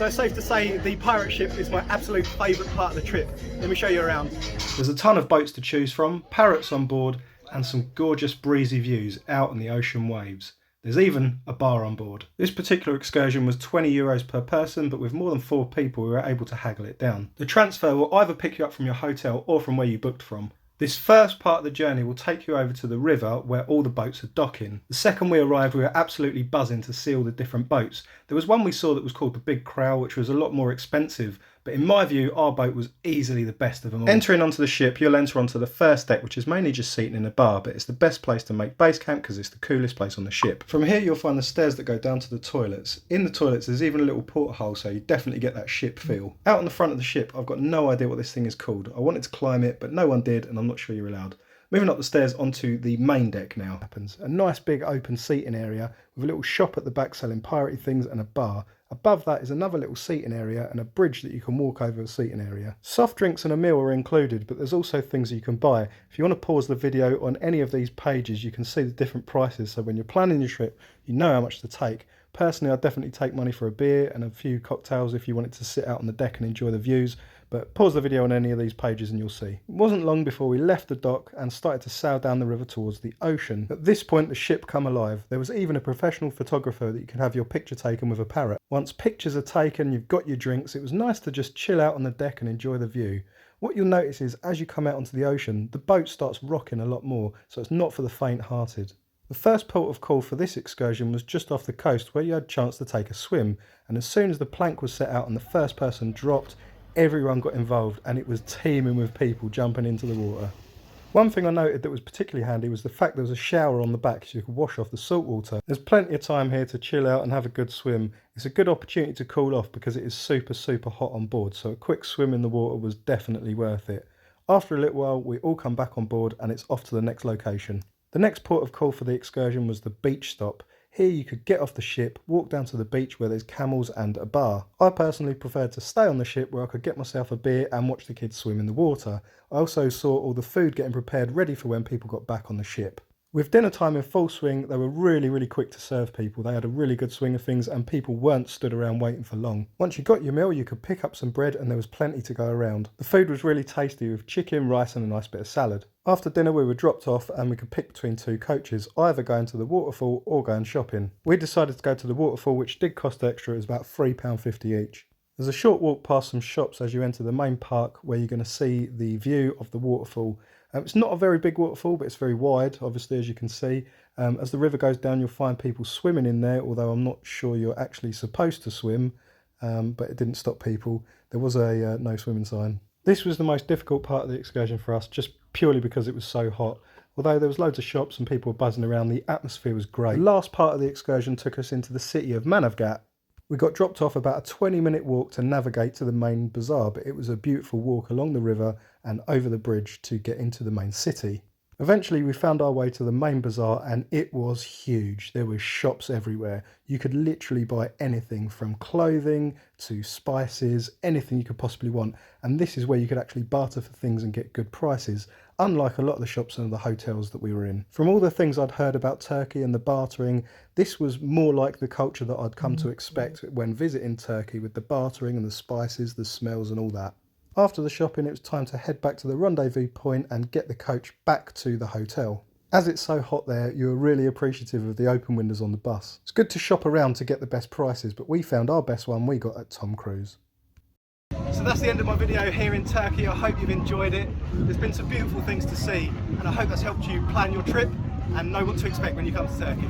So it's safe to say the pirate ship is my absolute favourite part of the trip. Let me show you around. There's a ton of boats to choose from, parrots on board, and some gorgeous breezy views out on the ocean waves. There's even a bar on board. This particular excursion was €20 per person, but with more than 4 people we were able to haggle it down. The transfer will either pick you up from your hotel or from where you booked from. This first part of the journey will take you over to the river where all the boats are docking. The second we arrived, we were absolutely buzzing to see all the different boats. There was one we saw that was called the Big Crow, which was a lot more expensive, but in my view our boat was easily the best of them all. Entering onto the ship, you'll enter onto the first deck, which is mainly just seating in a bar, but it's the best place to make base camp because it's the coolest place on the ship. From here you'll find the stairs that go down to the toilets. In the toilets there's even a little porthole, so you definitely get that ship feel. Out on the front of the ship, I've got no idea what this thing is called. I wanted to climb it, but no one did, and I'm not sure you're allowed. Moving up the stairs onto the main deck now. A nice big open seating area with a little shop at the back selling piratey things and a bar. Above that is another little seating area and a bridge that you can walk over the seating area. Soft drinks and a meal are included, but there's also things you can buy. If you want to pause the video on any of these pages, you can see the different prices, so when you're planning your trip, you know how much to take. Personally, I'd definitely take money for a beer and a few cocktails if you wanted to sit out on the deck and enjoy the views, but pause the video on any of these pages and you'll see. It wasn't long before we left the dock and started to sail down the river towards the ocean. At this point the ship come alive. There was even a professional photographer that you could have your picture taken with a parrot. Once pictures are taken, you've got your drinks, it was nice to just chill out on the deck and enjoy the view. What you'll notice is as you come out onto the ocean, the boat starts rocking a lot more, so it's not for the faint-hearted. The first port of call for this excursion was just off the coast where you had a chance to take a swim, and as soon as the plank was set out and the first person dropped, everyone got involved and it was teeming with people jumping into the water. One thing I noted that was particularly handy was the fact there was a shower on the back so you could wash off the salt water. There's plenty of time here to chill out and have a good swim. It's a good opportunity to cool off because it is super hot on board, so a quick swim in the water was definitely worth it. After a little while we all come back on board and it's off to the next location. The next port of call for the excursion was the beach stop. Here you could get off the ship, walk down to the beach where there's camels and a bar. I personally preferred to stay on the ship where I could get myself a beer and watch the kids swim in the water. I also saw all the food getting prepared ready for when people got back on the ship. With dinner time in full swing, they were really quick to serve people. They had a really good swing of things and people weren't stood around waiting for long. Once you got your meal, you could pick up some bread and there was plenty to go around. The food was really tasty with chicken, rice and a nice bit of salad. After dinner we were dropped off and we could pick between 2 coaches, either going to the waterfall or going shopping. We decided to go to the waterfall, which did cost extra. It was about £3.50 each. There's a short walk past some shops as you enter the main park where you're going to see the view of the waterfall. It's not a very big waterfall, but it's very wide, obviously, as you can see. As the river goes down, you'll find people swimming in there, although I'm not sure you're actually supposed to swim, but it didn't stop people. There was a no swimming sign. This was the most difficult part of the excursion for us, just purely because it was so hot. Although there was loads of shops and people were buzzing around, the atmosphere was great. The last part of the excursion took us into the city of Manavgat. We got dropped off about a 20-minute walk to navigate to the main bazaar, but it was a beautiful walk along the river and over the bridge to get into the main city. Eventually we found our way to the main bazaar and it was huge. There were shops everywhere. You could literally buy anything from clothing to spices, anything you could possibly want. And this is where you could actually barter for things and get good prices, unlike a lot of the shops and the hotels that we were in. From all the things I'd heard about Turkey and the bartering, this was more like the culture that I'd come to expect when visiting Turkey, with the bartering and the spices, the smells and all that. After the shopping, it was time to head back to the rendezvous point and get the coach back to the hotel. As it's so hot there, you are really appreciative of the open windows on the bus. It's good to shop around to get the best prices, but we found our best one we got at Tom Cruise. So that's the end of my video here in Turkey. I hope you've enjoyed it. There's been some beautiful things to see, and I hope that's helped you plan your trip and know what to expect when you come to Turkey.